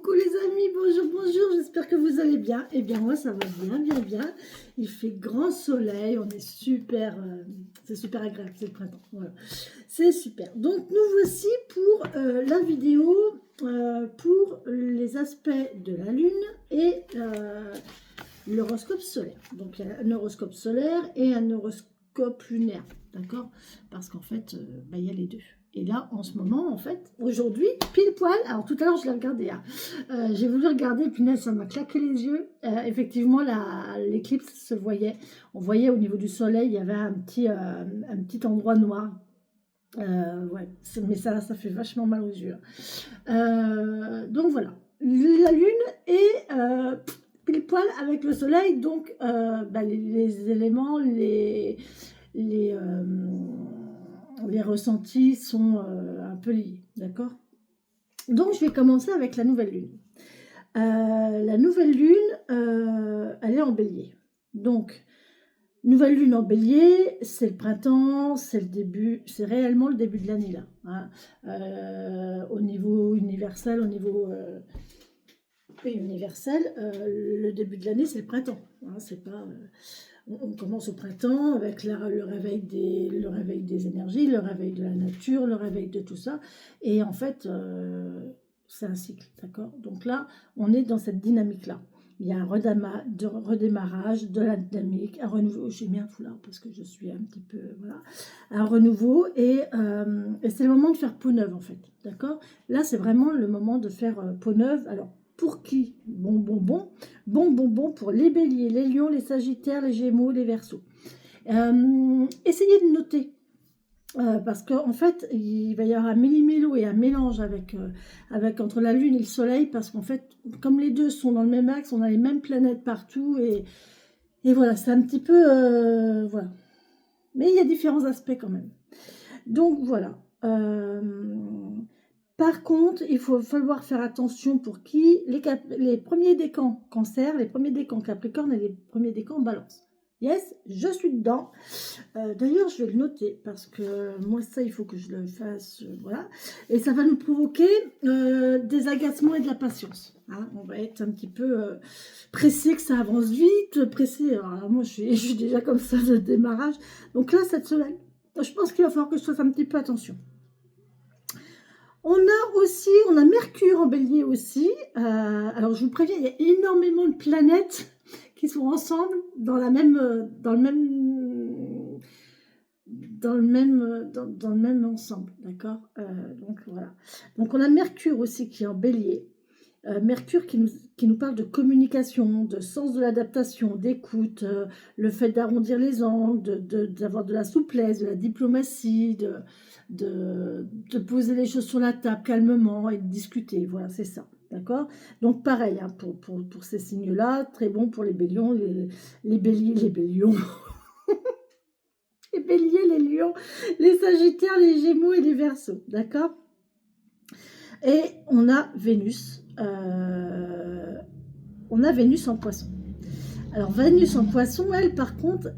Coucou les amis, bonjour, bonjour, j'espère que vous allez bien. Eh bien moi ça va bien, bien, bien. Il fait grand soleil, on est super, c'est super agréable, c'est le printemps, voilà. C'est super. Donc nous voici pour la vidéo pour les aspects de la Lune et l'horoscope solaire. Donc il y a un horoscope solaire et un horoscope lunaire, d'accord? Parce qu'en fait, il y a les deux. Et là, en ce moment, en fait, aujourd'hui, pile poil, alors tout à l'heure, je l'ai regardé, hein. J'ai voulu regarder, punaise, ça m'a claqué les yeux. Effectivement, l'éclipse se voyait. On voyait au niveau du soleil, il y avait un petit endroit noir. Ouais, mais ça fait vachement mal aux yeux. Donc voilà, la Lune est pile poil avec le soleil, donc les éléments, les, euh, les ressentis sont un peu liés, d'accord? Donc, je vais commencer avec la nouvelle lune. La nouvelle lune, elle est en bélier. Donc, nouvelle lune en bélier, c'est le printemps, c'est le début, c'est réellement le début de l'année là. Hein. Au niveau universel, le début de l'année, c'est le printemps. Hein, c'est pas... on commence au printemps avec le réveil des énergies, le réveil de la nature, le réveil de tout ça. Et en fait, c'est un cycle, d'accord? Donc là, on est dans cette dynamique-là. Il y a un redémarrage de la dynamique, un renouveau. J'ai mis un foulard parce que je suis un petit peu... Voilà. Un renouveau et c'est le moment de faire peau neuve, en fait, d'accord? Là, c'est vraiment le moment de faire peau neuve. Alors, pour qui? Bon pour les béliers, les lions, les sagittaires, les gémeaux, les verseaux. Essayez de noter. Parce qu'en fait, il va y avoir un méli-mélo et un mélange avec entre la Lune et le Soleil, parce qu'en fait, comme les deux sont dans le même axe, on a les mêmes planètes partout, et voilà, c'est un petit peu... voilà. Mais il y a différents aspects quand même. Donc voilà. Par contre, il faut falloir faire attention pour qui les premiers décans cancer, les premiers décans capricorne et les premiers décans balance. Yes, je suis dedans. D'ailleurs, je vais le noter parce que moi, ça, il faut que je le fasse. Voilà. Et ça va nous provoquer des agacements et de la patience. Hein. On va être un petit peu pressé que ça avance vite, pressé. Alors, moi, je suis déjà comme ça de démarrage. Donc là, cette semaine, je pense qu'il va falloir que je fasse un petit peu attention. On a Mercure en bélier aussi. Alors, je vous préviens, il y a énormément de planètes qui sont ensemble dans le même ensemble, d'accord? Donc, voilà. Donc, on a Mercure aussi qui est en bélier. Mercure qui nous parle de communication, de sens de l'adaptation, d'écoute, le fait d'arrondir les angles, d'avoir de la souplesse, de la diplomatie, de poser les choses sur la table calmement et de discuter. Voilà, c'est ça. D'accord? Donc pareil, hein, pour ces signes-là, très bon pour les bélions, les béliers, les bélions. Les béliers, les lions, les sagittaires, les gémeaux et les verseaux. D'accord? Et on a Vénus. On a Vénus en poisson. Alors Vénus en poisson, elle, par contre,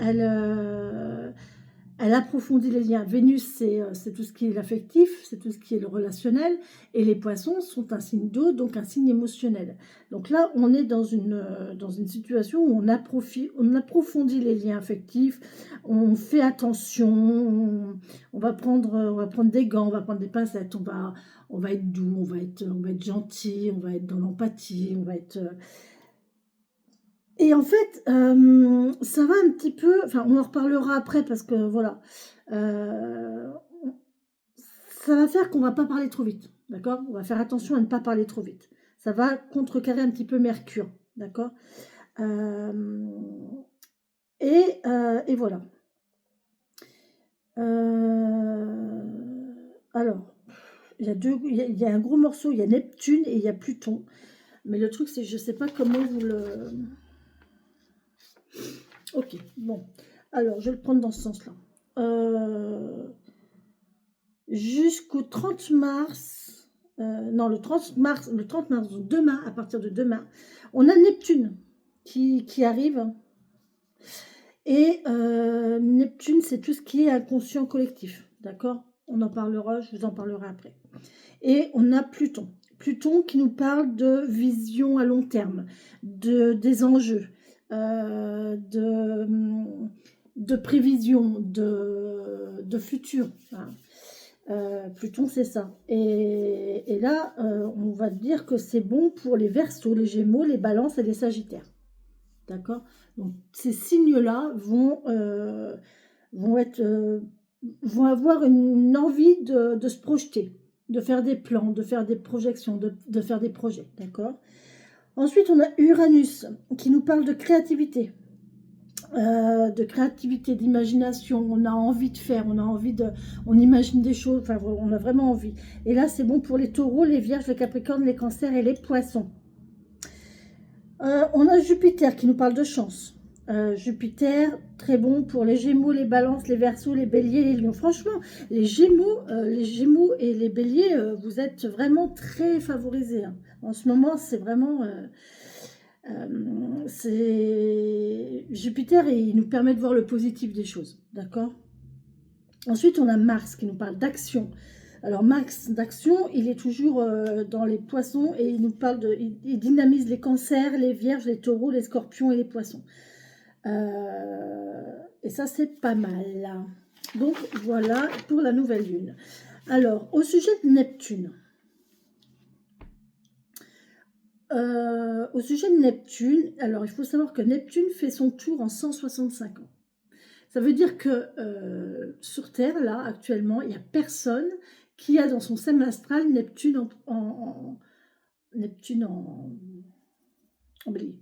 elle approfondit les liens. Vénus, c'est tout ce qui est l'affectif, c'est tout ce qui est le relationnel. Et les poissons sont un signe d'eau, donc un signe émotionnel. Donc là, on est dans une situation où on approfondit les liens affectifs, on fait attention, on va prendre des gants, on va prendre des pincettes, on va être doux, on va être gentil, on va être dans l'empathie, on va être... Et en fait, ça va un petit peu, enfin on en reparlera après parce que voilà, ça va faire qu'on va pas parler trop vite, d'accord? On va faire attention à ne pas parler trop vite. Ça va contrecarrer un petit peu Mercure, d'accord? Et voilà. Alors, il y a un gros morceau, il y a Neptune et il y a Pluton. Mais le truc, c'est que je ne sais pas comment vous le... Ok, bon. Alors, je vais le prendre dans ce sens-là. Jusqu'au 30 mars, non, le 30 mars, donc demain, à partir de demain, on a Neptune qui arrive. Et Neptune, c'est tout ce qui est inconscient collectif, d'accord? On en parlera, je vous en parlerai après. Et on a Pluton. Pluton qui nous parle de vision à long terme, des enjeux, de prévision, de futur. Hein. Pluton, c'est ça. Et là, on va dire que c'est bon pour les Verseaux, les Gémeaux, les Balances et les Sagittaires. D'accord? Donc, ces signes-là vont avoir une envie de se projeter, de faire des plans, de faire des projections, de faire des projets. D'accord? Ensuite, on a Uranus qui nous parle de créativité. D'imagination, on a envie de faire, on imagine des choses, enfin, on a vraiment envie. Et là, c'est bon pour les taureaux, les vierges, les capricornes, les cancers et les poissons. On a Jupiter qui nous parle de chance. Jupiter, très bon pour les Gémeaux, les Balances, les Verseaux, les Béliers, les Lions. Franchement, les Gémeaux et les Béliers, vous êtes vraiment très favorisés. Hein. En ce moment, c'est vraiment... Jupiter, et il nous permet de voir le positif des choses, d'accord? Ensuite, on a Mars qui nous parle d'action. Alors, Mars d'action, il est toujours dans les poissons et il nous parle il dynamise les cancers, les vierges, les taureaux, les scorpions et les poissons. Et ça, c'est pas mal. Donc, voilà pour la nouvelle lune. Alors, au sujet de Neptune. Au sujet de Neptune, alors il faut savoir que Neptune fait son tour en 165 ans. Ça veut dire que sur Terre, là, actuellement, il n'y a personne qui a dans son thème astral Neptune Neptune en bélier.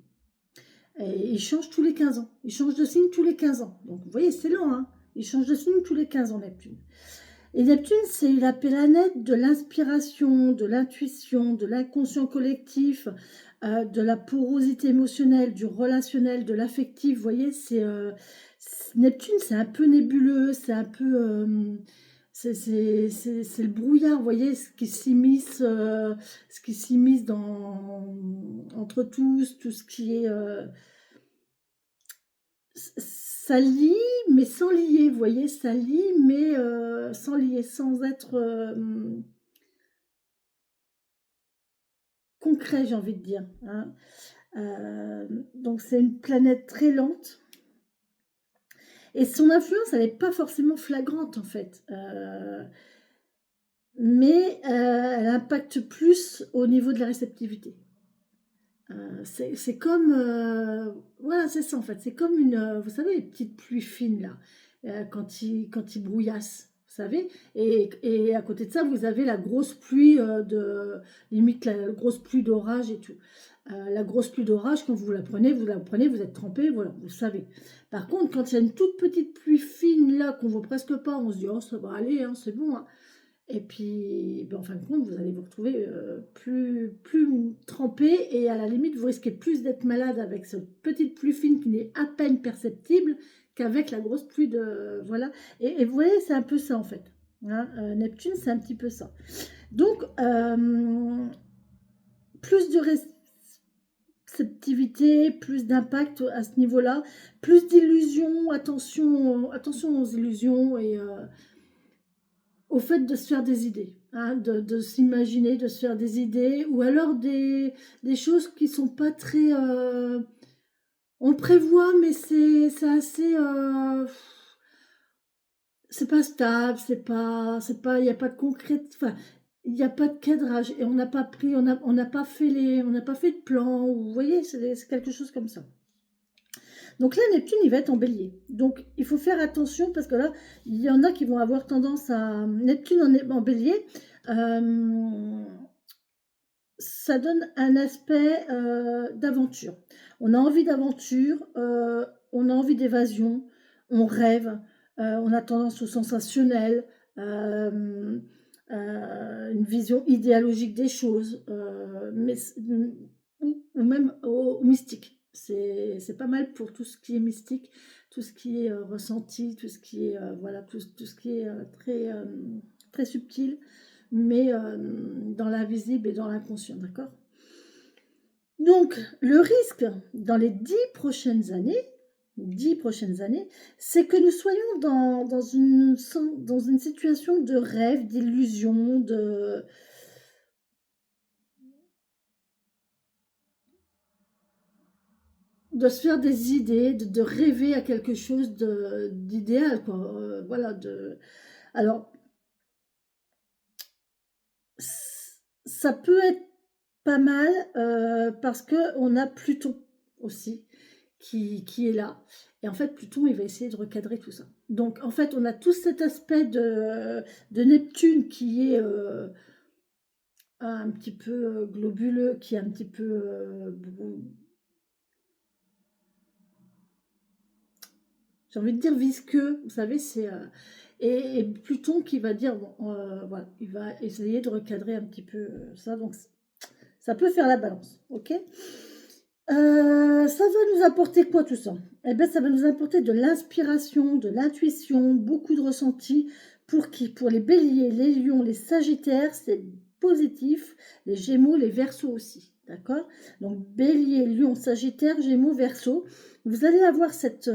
Et il change tous les 15 ans. Il change de signe tous les 15 ans. Donc, vous voyez, c'est lent, hein. Il change de signe tous les 15 ans, Neptune. Et Neptune, c'est la planète de l'inspiration, de l'intuition, de l'inconscient collectif, de la porosité émotionnelle, du relationnel, de l'affectif. Vous voyez, Neptune, c'est un peu nébuleux, c'est un peu... c'est le brouillard, vous voyez, ce qui s'immisce entre tous, tout ce qui est... ça lie, mais sans lier, vous voyez, ça lie, mais sans lier, sans être concret, j'ai envie de dire. Hein. Donc c'est une planète très lente. Et son influence, elle n'est pas forcément flagrante, en fait. Mais elle impacte plus au niveau de la réceptivité. C'est comme... voilà, c'est ça, en fait. C'est comme vous savez, les petites pluies fines, là, quand il brouillasse, vous savez. Et à côté de ça, vous avez la grosse pluie limite la grosse pluie d'orage et tout. La grosse pluie d'orage, quand vous la prenez, vous êtes trempé, voilà, vous savez. Par contre, quand il y a une toute petite pluie fine, là, qu'on ne voit presque pas, on se dit, oh, ça va aller, hein, c'est bon, hein. Et puis, ben, en fin de compte, vous allez vous retrouver plus trempé et à la limite, vous risquez plus d'être malade avec cette petite pluie fine qui n'est à peine perceptible qu'avec la grosse pluie de... Voilà. Et vous voyez, c'est un peu ça en fait. Hein, Neptune, c'est un petit peu ça. Donc, plus de réceptivité, plus d'impact à ce niveau-là, plus d'illusions, attention aux illusions et... au fait de se faire des idées, hein, de s'imaginer, de se faire des idées, ou alors des choses qui sont pas très... on prévoit, mais c'est assez... c'est pas stable, il n'y a pas de concret... Enfin, il n'y a pas de cadrage, et on n'a pas pris, on n'a pas fait de plan, ou, vous voyez, c'est quelque chose comme ça. Donc là, Neptune, il va être en bélier. Donc, il faut faire attention parce que là, il y en a qui vont avoir tendance à... Neptune en bélier, ça donne un aspect d'aventure. On a envie d'aventure, on a envie d'évasion, on rêve, on a tendance au sensationnel, une vision idéologique des choses, ou même au mystique. C'est pas mal pour tout ce qui est mystique, tout ce qui est ressenti, tout ce qui est voilà, tout ce qui est très subtil, mais dans l'invisible et dans l'inconscient, d'accord? Donc, le risque dans les 10 prochaines années, c'est que nous soyons dans une situation de rêve, d'illusion, de se faire des idées, de rêver à quelque chose d'idéal, quoi. Voilà, alors, ça peut être pas mal parce que on a Pluton aussi qui est là. Et en fait, Pluton, il va essayer de recadrer tout ça. Donc, en fait, on a tout cet aspect de Neptune qui est un petit peu globuleux, qui est un petit peu j'ai envie de dire visqueux, vous savez, c'est et Pluton qui va dire bon, voilà, il va essayer de recadrer un petit peu ça, donc ça peut faire la balance, ok. Ça va nous apporter quoi tout ça? Eh bien, ça va nous apporter de l'inspiration, de l'intuition, beaucoup de ressenti. Pour qui? Pour les béliers, les lions, les sagittaires, c'est positif. Les gémeaux, les verseaux aussi. D'accord? Donc, bélier, lion, sagittaire, gémeaux, verseaux. Vous allez avoir cette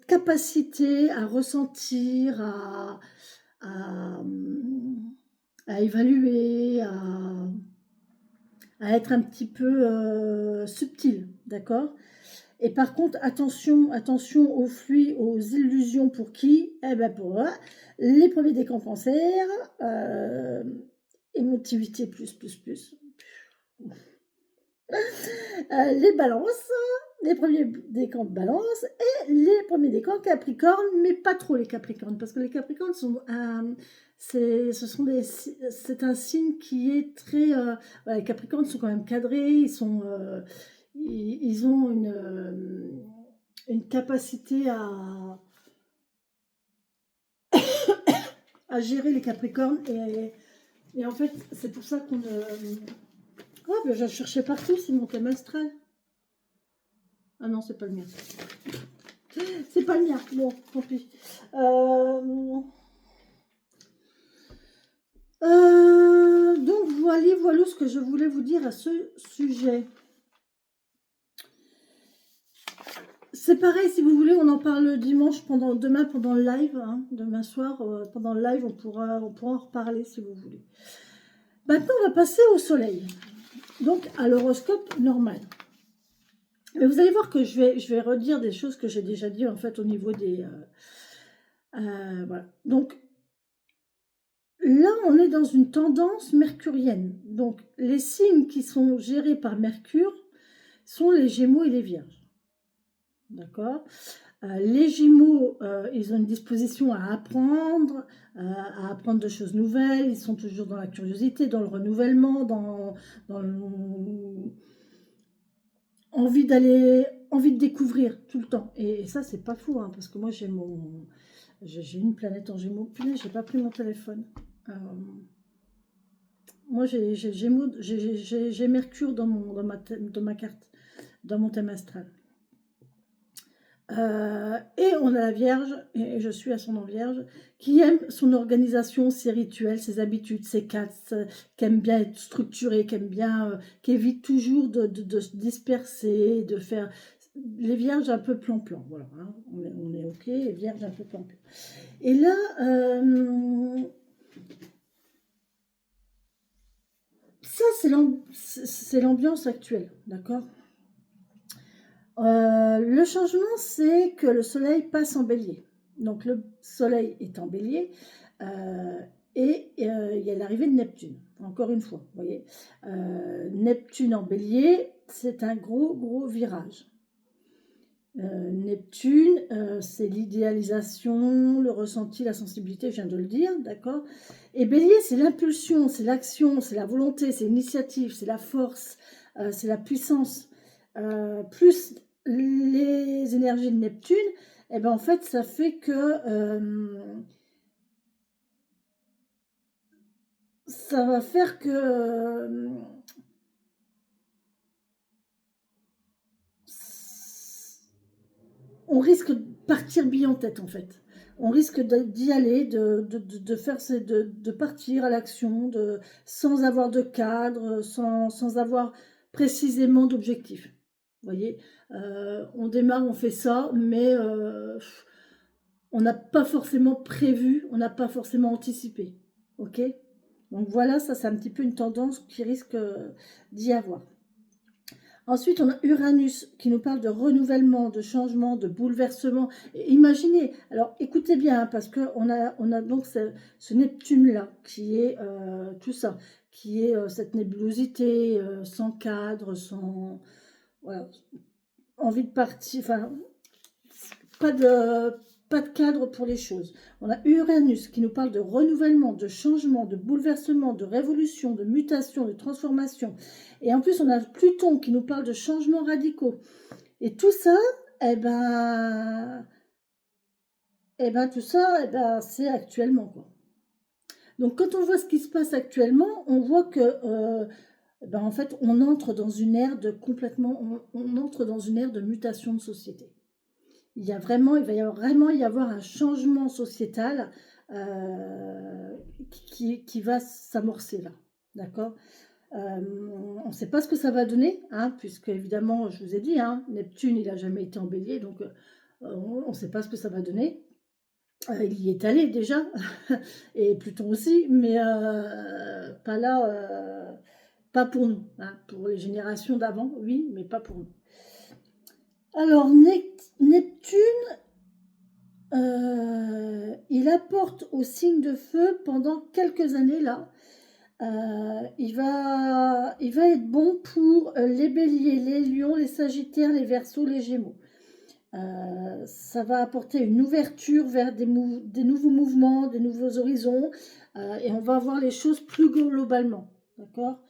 capacité à ressentir, à, à évaluer, à être un petit peu subtil, d'accord? Et par contre, attention aux flux, aux illusions pour qui? Eh ben pour les premiers décans cancer, émotivité plus. Les balances, les premiers décans de balance et les premiers décans capricorne, mais pas trop les capricornes, parce que les capricornes sont c'est un signe qui est très voilà, les capricornes sont quand même cadrés, ils ont une capacité à gérer les capricornes et en fait c'est pour ça qu'on oh, ben, je cherchais partout, c'est mon thème astral. Ah non, c'est pas le mien. C'est pas le mien. Bon, tant pis. Donc voilà ce que je voulais vous dire à ce sujet. C'est pareil, si vous voulez, on en parle dimanche demain pendant le live, hein, demain soir pendant le live, on pourra en reparler si vous voulez. Maintenant, on va passer au soleil. Donc à l'horoscope normal. Mais vous allez voir que je vais redire des choses que j'ai déjà dit en fait au niveau des voilà. Donc là, on est dans une tendance mercurienne. Donc les signes qui sont gérés par Mercure sont les Gémeaux et les Vierges. D'accord? Les Gémeaux, ils ont une disposition à apprendre de choses nouvelles. Ils sont toujours dans la curiosité, dans le renouvellement, envie de découvrir tout le temps. Et ça, c'est pas fou, hein, parce que moi, j'ai une planète en Gémeaux. Punaise, j'ai pas pris mon téléphone. Moi, j'ai Mercure dans ma carte, dans mon thème astral. Et on a la Vierge, et je suis ascendant Vierge, qui aime son organisation, ses rituels, ses habitudes, ses cadres, qui aime bien être structuré, qui évite toujours de se disperser, de faire... Les Vierges un peu plan-plan, voilà, hein, on est ok, les Vierges un peu plan-plan. Et là, ça c'est l'ambiance actuelle, d'accord? Le changement, c'est que le soleil passe en bélier. Donc le soleil est en bélier et il y a l'arrivée de Neptune, encore une fois. Vous voyez, Neptune en bélier, c'est un gros virage. Neptune, c'est l'idéalisation, le ressenti, la sensibilité, je viens de le dire, d'accord? Et bélier, c'est l'impulsion, c'est l'action, c'est la volonté, c'est l'initiative, c'est la force, c'est la puissance. Plus les énergies de Neptune, et ben en fait, ça fait que ça va faire que on risque de partir bille en tête en fait. On risque d'y aller, de partir à l'action, sans avoir de cadre, sans avoir précisément d'objectif. Vous voyez, on démarre, on fait ça, mais on n'a pas forcément prévu, on n'a pas forcément anticipé. Ok? Donc voilà, ça c'est un petit peu une tendance qui risque d'y avoir. Ensuite, on a Uranus qui nous parle de renouvellement, de changement, de bouleversement. Et imaginez, alors écoutez bien, hein, parce qu'on a donc ce Neptune-là qui est tout ça, qui est cette nébulosité sans cadre, sans voilà, envie de partir, enfin, pas de, pas de cadre pour les choses. On a Uranus qui nous parle de renouvellement, de changement, de bouleversement, de révolution, de mutation, de transformation. Et en plus, on a Pluton qui nous parle de changements radicaux. Et tout ça, eh ben tout ça, c'est actuellement, quoi. Donc, quand on voit ce qui se passe actuellement, on voit que, en fait, on entre dans une ère de on entre dans une ère de mutation de société. Il va vraiment y avoir un changement sociétal qui va s'amorcer là, d'accord. On ne sait pas ce que ça va donner, hein, puisque évidemment, je vous ai dit, hein, Neptune, il n'a jamais été en bélier, donc on ne sait pas ce que ça va donner. Il y est allé déjà, et Pluton aussi, mais pas là, pas pour nous, hein, pour les générations d'avant, oui, mais pas pour nous. Alors, Neptune, il apporte au signe de feu pendant quelques années là. Il va être bon pour les béliers, les lions, les sagittaires, les verseaux, les gémeaux. Ça va apporter une ouverture vers des nouveaux mouvements, des nouveaux horizons, et on va voir les choses plus globalement, d'accord.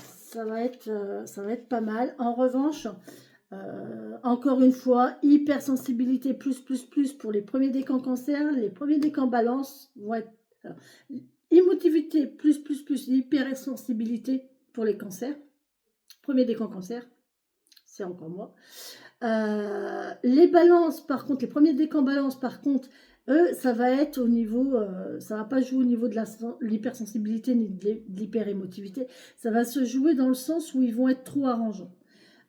Ça va être pas mal. En revanche, encore une fois, hypersensibilité plus pour les premiers décans cancer, les premiers décans balance vont être émotivité plus hypersensibilité pour les cancers. Premier décan cancer, c'est encore moi. Les balances, par contre, les premiers décans balance, par contre, eux, ça va être au niveau, ça va pas jouer au niveau de l'hypersensibilité ni de l'hyperémotivité, ça va se jouer dans le sens où ils vont être trop arrangeants.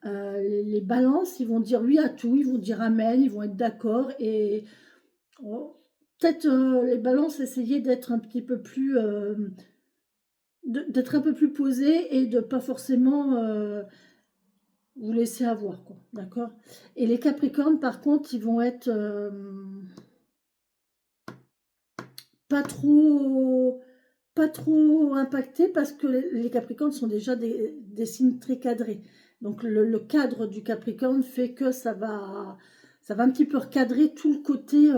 Les balances, ils vont dire oui à tout, ils vont dire amen, ils vont être d'accord, et peut-être les balances essayer d'être un petit peu plus d'être un peu plus posé et de pas forcément vous laisser avoir, quoi, d'accord. Et les capricornes, par contre, ils vont être pas trop impactés, parce que les capricornes sont déjà des signes très cadrés. Donc le cadre du capricorne fait que ça va un petit peu recadrer tout le côté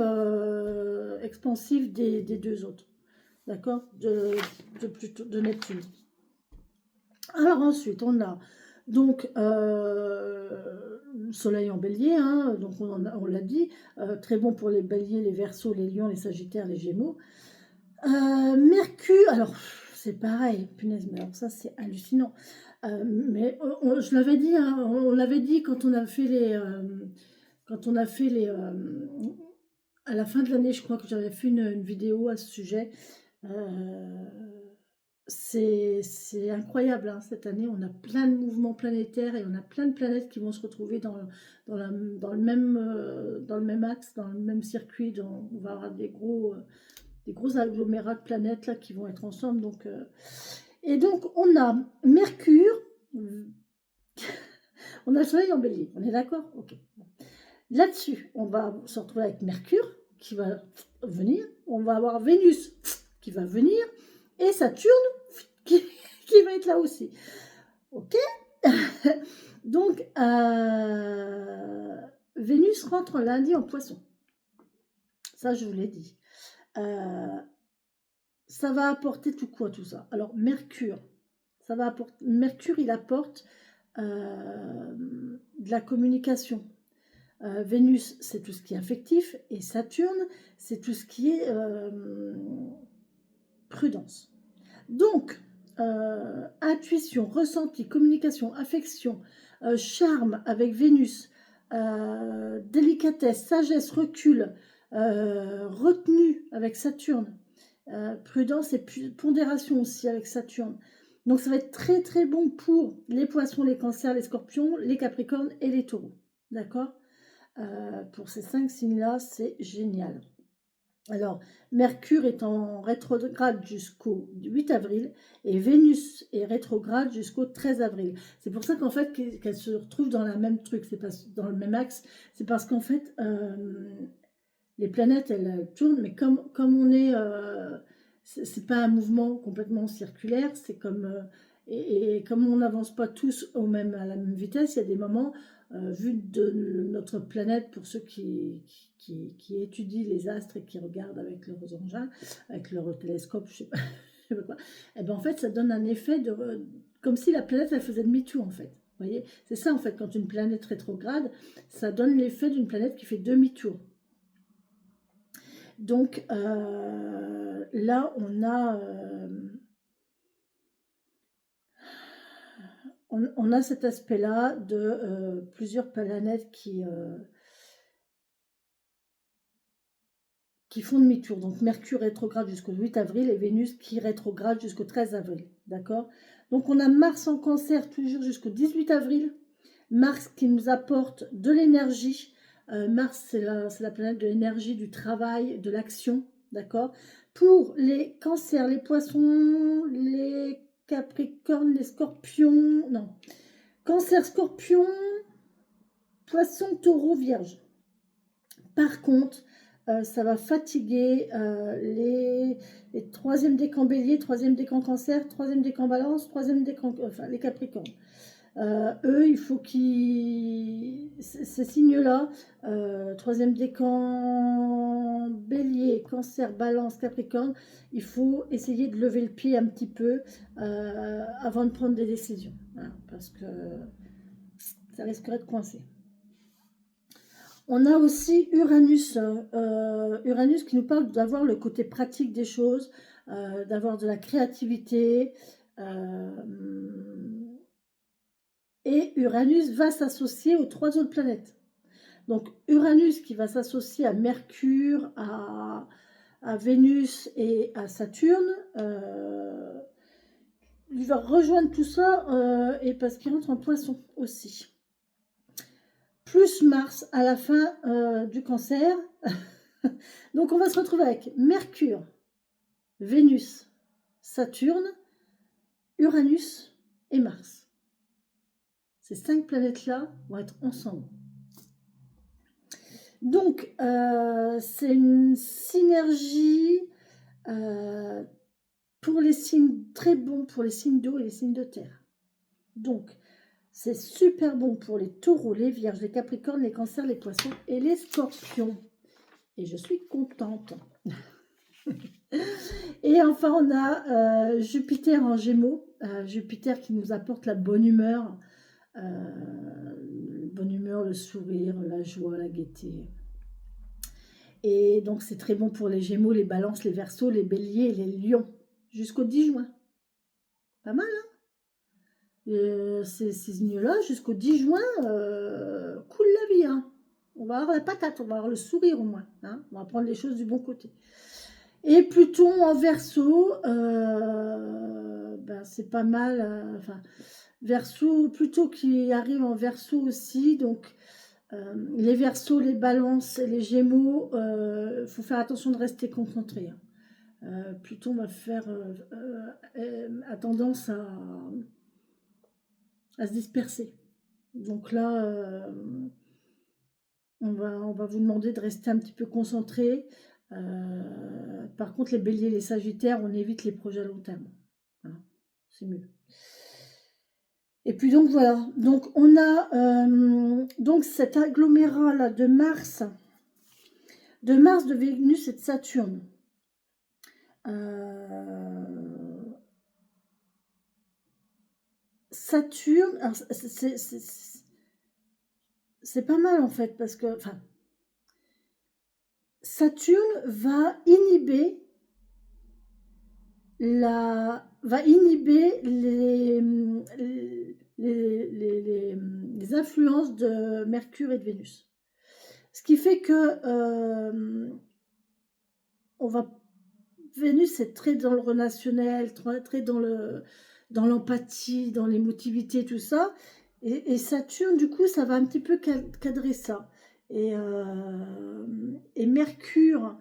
expansif des deux autres, d'accord, de Neptune. Alors ensuite, on a donc Soleil en bélier, hein, donc on l'a dit, très bon pour les béliers, les verseaux, les lions, les sagittaires, les gémeaux. Mercure, alors c'est pareil, punaise, mais alors ça c'est hallucinant. Mais je l'avais dit, hein, on l'avait dit quand on a fait les... à la fin de l'année, je crois que j'avais fait une vidéo à ce sujet. C'est incroyable, hein. Cette année, on a plein de mouvements planétaires et on a plein de planètes qui vont se retrouver dans le même axe, dans le même circuit. On va avoir des gros agglomérats de planètes là, qui vont être ensemble. Donc, et donc, on a Mercure, on a le Soleil en bélier, on est d'accord? Ok. Là-dessus, on va se retrouver avec Mercure qui va venir, on va avoir Vénus qui va venir, et Saturne qui va être là aussi. Ok. Donc, Vénus rentre lundi en Poisson. Ça, je vous l'ai dit. Ça va apporter tout quoi, tout ça? Alors, Mercure, Mercure, il apporte de la communication. Vénus, c'est tout ce qui est affectif, et Saturne, c'est tout ce qui est prudence. Donc, intuition, ressenti, communication, affection, charme avec Vénus, délicatesse, sagesse, recul, retenue avec Saturne, prudence et pondération aussi avec Saturne. Donc ça va être très très bon pour les poissons, les cancers, les scorpions, les capricornes et les taureaux. D'accord. Pour ces 5 signes-là, c'est génial. Alors, Mercure est en rétrograde jusqu'au 8 avril et Vénus est rétrograde jusqu'au 13 avril. C'est pour ça qu'en fait, qu'elles se retrouvent dans la même truc, c'est pas dans le même axe. C'est parce qu'en fait, les planètes, elles tournent, mais comme on est... c'est pas un mouvement complètement circulaire, c'est comme... et comme on n'avance pas tous à la même vitesse, il y a des moments, vu de notre planète, pour ceux qui étudient les astres et qui regardent avec leurs engins, avec leur télescope, je sais pas, je sais pas quoi, et ben en fait, ça donne un effet comme si la planète, elle faisait demi-tour, en fait. Vous voyez, c'est ça, en fait, quand une planète rétrograde, ça donne l'effet d'une planète qui fait demi-tour. Donc là, on a cet aspect-là de plusieurs planètes qui font demi-tour. Donc Mercure rétrograde jusqu'au 8 avril et Vénus qui rétrograde jusqu'au 13 avril. D'accord? Donc on a Mars en Cancer toujours jusqu'au 18 avril. Mars qui nous apporte de l'énergie. Mars, c'est la planète de l'énergie, du travail, de l'action. D'accord? Pour les cancers, les poissons, les capricornes, les scorpions. Non. Cancer, scorpion, poisson, taureau, vierge. Par contre, ça va fatiguer les troisième décan bélier, troisième décan cancer, troisième décan balance, troisième décan, enfin les capricornes. Eux, il faut ces signes-là, troisième décan bélier, cancer, balance, capricorne, il faut essayer de lever le pied un petit peu avant de prendre des décisions. Voilà, parce que ça risquerait de coincer. On a aussi Uranus, Uranus qui nous parle d'avoir le côté pratique des choses, d'avoir de la créativité. Et Uranus va s'associer aux 3 autres planètes. Donc Uranus qui va s'associer à Mercure, à Vénus et à Saturne, il va rejoindre tout ça et parce qu'il rentre en Poisson aussi. Plus Mars à la fin du Cancer. Donc on va se retrouver avec Mercure, Vénus, Saturne, Uranus et Mars. Ces 5 planètes-là vont être ensemble. Donc, c'est une synergie pour les signes, très bon pour les signes d'eau et les signes de terre. Donc, c'est super bon pour les taureaux, les vierges, les capricornes, les cancers, les poissons et les scorpions. Et je suis contente. Et enfin, on a Jupiter en Gémeaux. Jupiter qui nous apporte la bonne humeur. Le sourire, la joie, la gaieté. Et donc, c'est très bon pour les Gémeaux, les Balances, les Verseaux, les Béliers et les Lions. Jusqu'au 10 juin. Pas mal, hein? Ces signes-là, jusqu'au 10 juin, cool la vie, hein? On va avoir la patate, on va avoir le sourire au moins. Hein, on va prendre les choses du bon côté. Et Pluton en Verseau, ben, c'est pas mal. Enfin, Verseau, Pluton qui arrive en Verseau aussi, donc les Verseaux, les Balances et les Gémeaux, faut faire attention de rester concentré. Hein. Pluton va a tendance à se disperser. Donc là, on va vous demander de rester un petit peu concentré. Par contre, les béliers, les sagittaires, on évite les projets à long terme. Voilà, c'est mieux. Et puis donc voilà, donc on a donc cet agglomérat là de Mars, de Vénus et de Saturne. Saturne, alors c'est pas mal en fait parce que enfin Saturne va inhiber les influences de Mercure et de Vénus. Ce qui fait que Vénus est très dans le relationnel, très dans l'empathie, dans l'émotivité, tout ça. Et Saturne, du coup, ça va un petit peu cadrer ça. Et Mercure,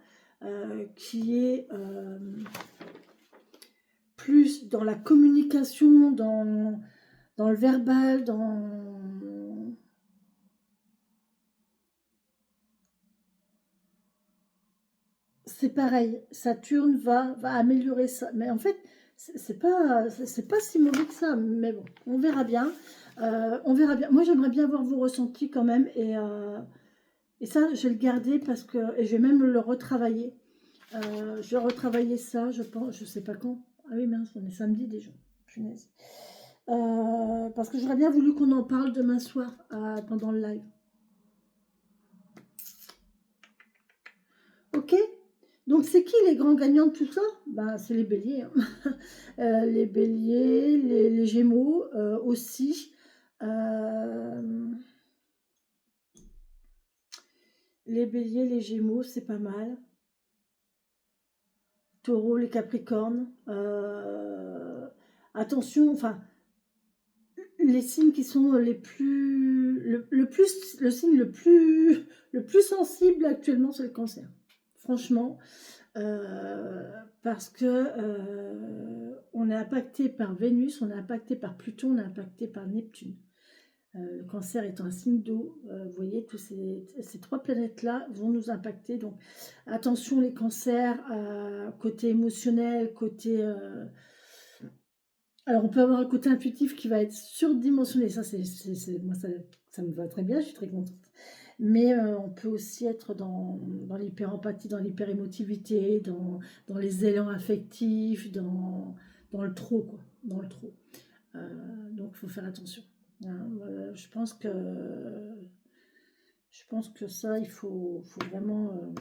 qui est plus dans la communication, dans le verbal, c'est pareil, Saturne va améliorer ça. Mais en fait, c'est pas si mauvais que ça. Mais bon, on verra bien. On verra bien. Moi, j'aimerais bien voir vos ressentis quand même. Et ça, je vais le garder parce que... Et je vais même le retravailler. Je vais retravailler ça, je pense, je sais pas quand. Ah oui, mince, on est samedi déjà. Punaise. Parce que j'aurais bien voulu qu'on en parle demain soir pendant le live. Ok? Donc, c'est qui les grands gagnants de tout ça? Ben, c'est les béliers. Hein. Les béliers, les gémeaux aussi. Les béliers, les gémeaux, c'est pas mal. Taureau, les capricornes. Attention, enfin, les signes qui sont les plus... le signe le plus sensible actuellement, c'est le cancer. Franchement. Parce que on est impacté par Vénus, on est impacté par Pluton, on est impacté par Neptune. Le cancer étant un signe d'eau, vous voyez, tous ces trois planètes-là vont nous impacter. Donc attention les cancers, côté émotionnel, côté... alors on peut avoir un côté intuitif qui va être surdimensionné, ça, moi ça me va très bien, je suis très contente. Mais on peut aussi être dans l'hyper-empathie, dans l'hyper-émotivité, dans les élans affectifs, dans le trop, quoi. Dans le trop. Donc, il faut faire attention. Hein. Je pense que ça, il faut vraiment...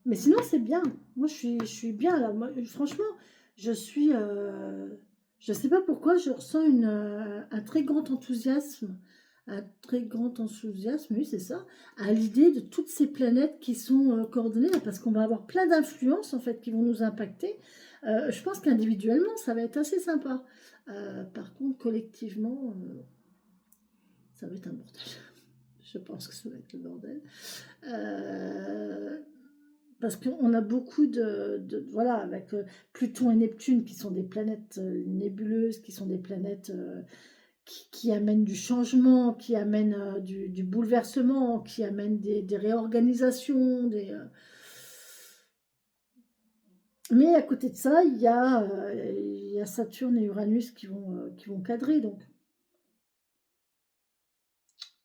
Mais sinon, c'est bien. Moi, je suis bien, là. Moi, franchement, je suis... je ne sais pas pourquoi, je ressens un très grand enthousiasme. Un très grand enthousiasme, oui, c'est ça, à l'idée de toutes ces planètes qui sont coordonnées, parce qu'on va avoir plein d'influences, en fait, qui vont nous impacter. Je pense qu'individuellement, ça va être assez sympa. Par contre, collectivement, ça va être un bordel. Je pense que ça va être le bordel. Parce qu'on a beaucoup voilà, avec Pluton et Neptune, qui sont des planètes nébuleuses, qui sont des planètes qui amènent du changement, qui amènent du bouleversement, qui amènent des réorganisations, mais à côté de ça, il y a Saturne et Uranus qui vont cadrer, donc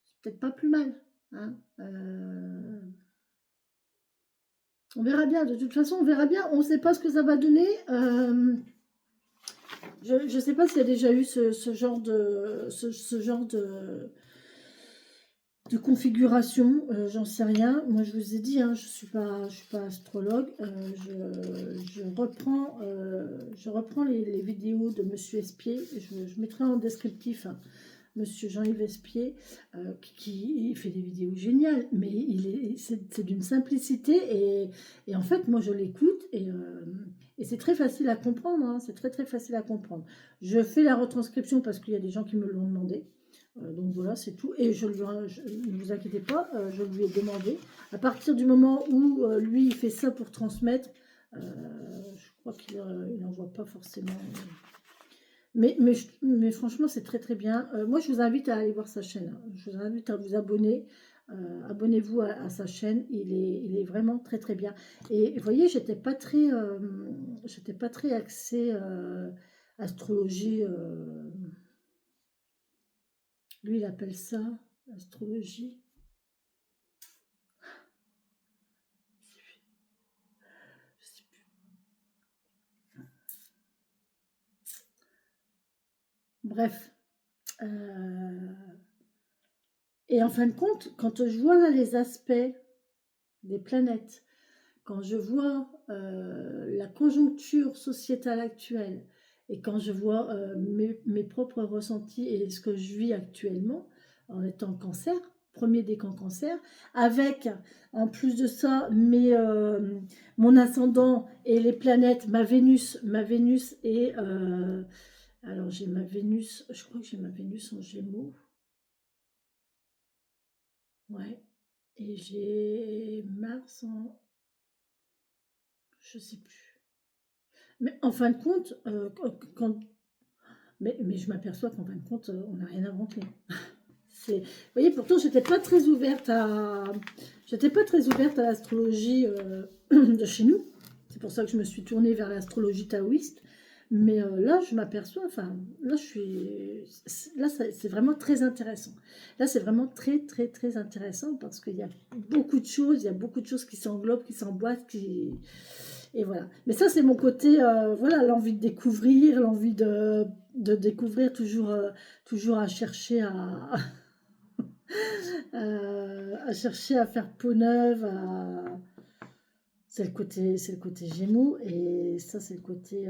c'est peut-être pas plus mal. Hein. On verra bien, de toute façon, on verra bien. On ne sait pas ce que ça va donner. Je ne sais pas s'il y a déjà eu ce genre de configuration, j'en sais rien. Moi, je vous ai dit, hein, je suis pas astrologue. Je reprends les vidéos de Monsieur Espier. Je mettrai en descriptif. Hein, Monsieur Jean-Yves Espier, qui fait des vidéos géniales, mais c'est d'une simplicité, et en fait, moi, je l'écoute, et c'est très facile à comprendre, hein, c'est très, très facile à comprendre. Je fais la retranscription parce qu'il y a des gens qui me l'ont demandé, donc voilà, c'est tout, et ne vous inquiétez pas, je lui ai demandé, à partir du moment où lui, il fait ça pour transmettre, je crois qu'il n'envoie pas forcément... Mais franchement, c'est très très bien. Moi, je vous invite à aller voir sa chaîne. Hein. Je vous invite à vous abonner. Abonnez-vous à sa chaîne. Il est vraiment très très bien. Et vous voyez, j'étais pas très axée astrologie. Lui, il appelle ça astrologie. Je sais plus. Bref. Et en fin de compte, quand je vois là les aspects des planètes, quand je vois la conjoncture sociétale actuelle, et quand je vois mes propres ressentis et ce que je vis actuellement en étant cancer, premier décan cancer, avec en plus de ça mon ascendant et les planètes, ma Vénus et alors j'ai ma Vénus, je crois que j'ai ma Vénus en Gémeaux, ouais. Et j'ai Mars en... Je sais plus. Mais en fin de compte, mais je m'aperçois qu'en fin de compte, on n'a rien inventé. Vous voyez, pourtant, j'étais pas très ouverte à l'astrologie de chez nous. C'est pour ça que je me suis tournée vers l'astrologie taoïste. Mais là, je m'aperçois, enfin, là, c'est vraiment très intéressant. Là, c'est vraiment très, très, très intéressant parce qu'il y a beaucoup de choses, il y a beaucoup de choses qui s'englobent, qui s'emboîtent, et voilà. Mais ça, c'est mon côté, voilà, l'envie de découvrir, l'envie de découvrir toujours, toujours à chercher à chercher à faire peau neuve. C'est le côté Gémeaux et ça, c'est le côté.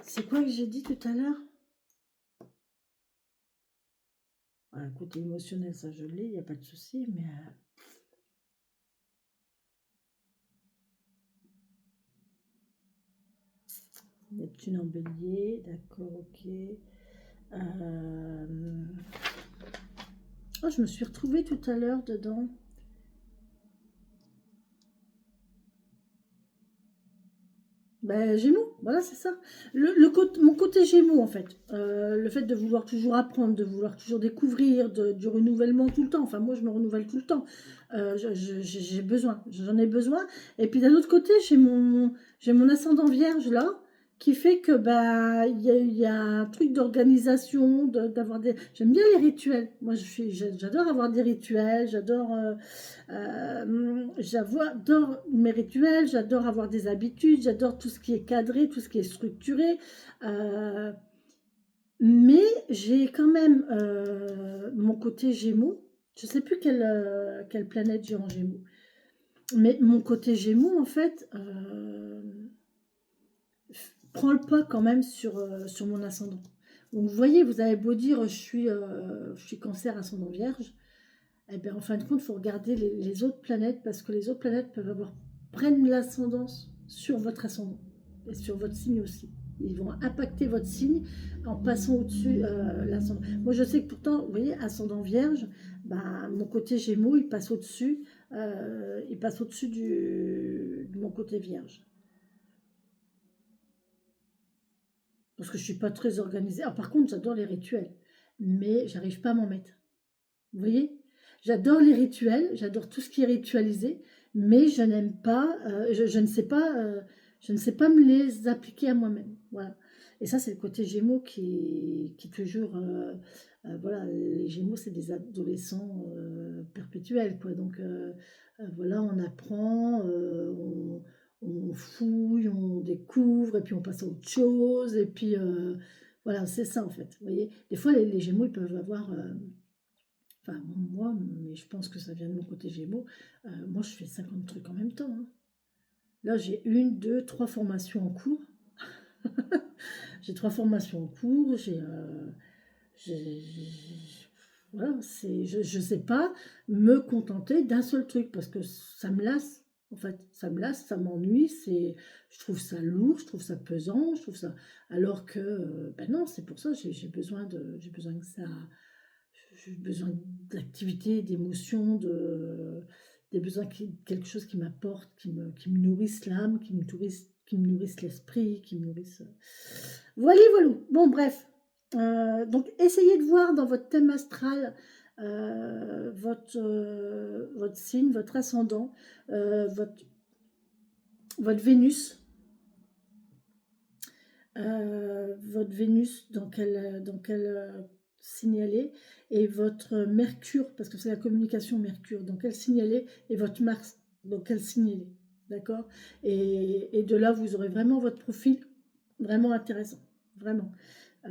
C'est quoi que j'ai dit tout à l'heure? Le côté émotionnel, ça je l'ai, il n'y a pas de souci, mais Neptune en bélier, d'accord, ok. Oh, je me suis retrouvée tout à l'heure dedans. Ben, Gémeaux, voilà, c'est ça. Mon côté Gémeaux, en fait. Le fait de vouloir toujours apprendre, de vouloir toujours découvrir, du renouvellement tout le temps. Enfin, moi, je me renouvelle tout le temps. J'ai besoin, j'en ai besoin. Et puis, d'un autre côté, j'ai mon ascendant vierge, là, qui fait que, bah, il y a un truc d'organisation, d'avoir des... J'aime bien les rituels. Moi, j'adore avoir des rituels, j'adore mes rituels, j'adore avoir des habitudes, j'adore tout ce qui est cadré, tout ce qui est structuré. Euh, mais j'ai quand même mon côté Gémeaux. Je ne sais plus quelle planète j'ai en Gémeaux. Mais mon côté Gémeaux, en fait, prend le pas quand même sur mon ascendant. Donc, vous voyez, vous avez beau dire je suis cancer ascendant vierge. Eh bien, en fin de compte, il faut regarder les autres planètes parce que les autres planètes prennent l'ascendance sur votre ascendant et sur votre signe aussi. Ils vont impacter votre signe en passant au-dessus l'ascendant. Moi, je sais que pourtant, vous voyez, ascendant vierge, bah, mon côté Gémeaux, il passe au-dessus de mon côté vierge. Parce que je ne suis pas très organisée. Ah, par contre, j'adore les rituels, mais j'arrive pas à m'en mettre. Vous voyez? J'adore les rituels, j'adore tout ce qui est ritualisé, mais je n'aime pas, je ne sais pas, je ne sais pas me les appliquer à moi-même. Voilà. Et ça, c'est le côté Gémeaux qui toujours, voilà, les Gémeaux, c'est des adolescents perpétuels, quoi. Donc, voilà, on apprend, on fouille, on découvre, et puis on passe à autre chose, et puis, voilà, c'est ça, en fait. Vous voyez? Des fois, les Gémeaux, ils peuvent avoir... Enfin, moi, mais je pense que ça vient de mon côté Gémeaux. Moi, je fais 50 trucs en même temps, hein. Là, j'ai une, deux, trois formations en cours. J'ai trois formations en cours. Voilà, je sais pas me contenter d'un seul truc parce que ça me lasse. En fait, ça me lasse, ça m'ennuie. Je trouve ça lourd, je trouve ça pesant, je trouve ça. Alors que, ben non, c'est pour ça j'ai besoin que ça. J'ai besoin d'activité, d'émotion, des besoins, quelque chose qui m'apporte, qui me nourrisse l'âme, qui me nourrisse l'esprit, qui me nourrisse... Voilà, voilà. Bon, bref. Donc, essayez de voir dans votre thème astral votre signe, votre ascendant, euh, votre, votre Vénus. Votre Vénus, dans quel signaler, et votre Mercure, parce que c'est la communication Mercure, dans quel signaler, et votre Mars, dans quel signaler. D'accord, et de là, vous aurez vraiment votre profil vraiment intéressant. Vraiment. Euh,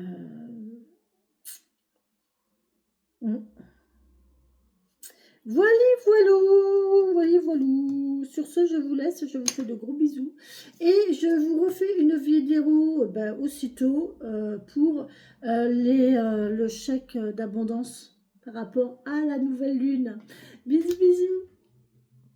on- Voilà, voilà, voilà, voilà. Sur ce, je vous laisse, je vous fais de gros bisous. Et je vous refais une vidéo ben, aussitôt pour le chèque d'abondance par rapport à la nouvelle lune. Bisous, bisous.